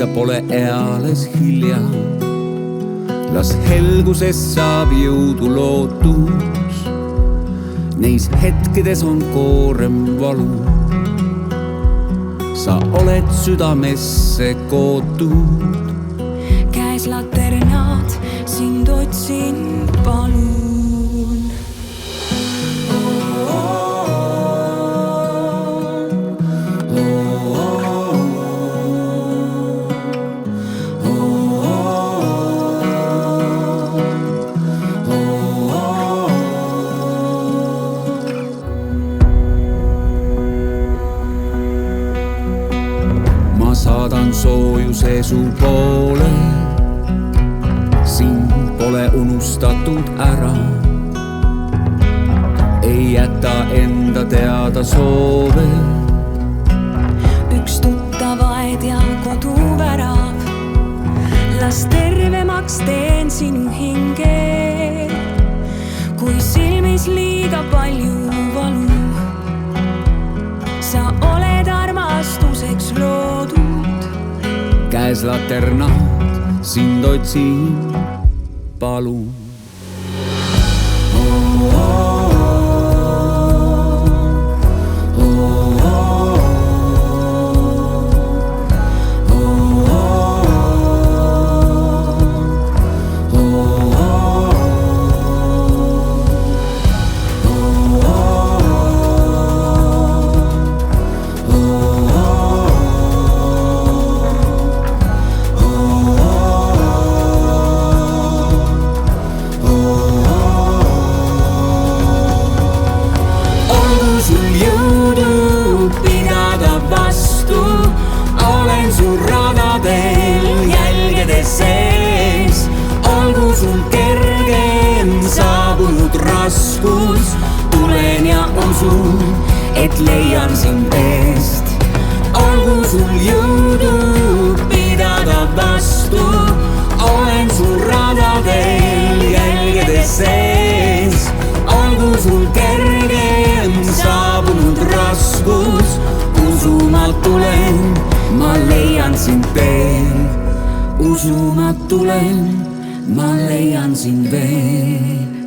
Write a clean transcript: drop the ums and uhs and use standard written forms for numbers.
mõista pole eales hilja. Las helguses saab jõudu lootus, neis hetkedes on koorem valu. Sa oled südamesse kootud, käes laternad, sind otsin, palun. Ma saadan soojuse su poole, sind pole unustatud ära. Ei jäta enda teada soove, Üks tuttavaid ja koduvärav, las tervemaks teen sinu hinge. Kui silmis liiga palju valu, sa oled armastuseks loodud. käes laternad, sind otsin, palun. Sul jõudu pidada vastu, olen sul radadel jälgedes sees. Olgu sul kergem saabunud raskus, tulen ja usun, et leian sind eest. Olgu sul jõudu pidada vastu, olen sul radadel jälgedes sees. Olgu sul kergem saabunud raskus, usuma tulen, ma leian sind veel. Usuma tulen, ma leian sind veel.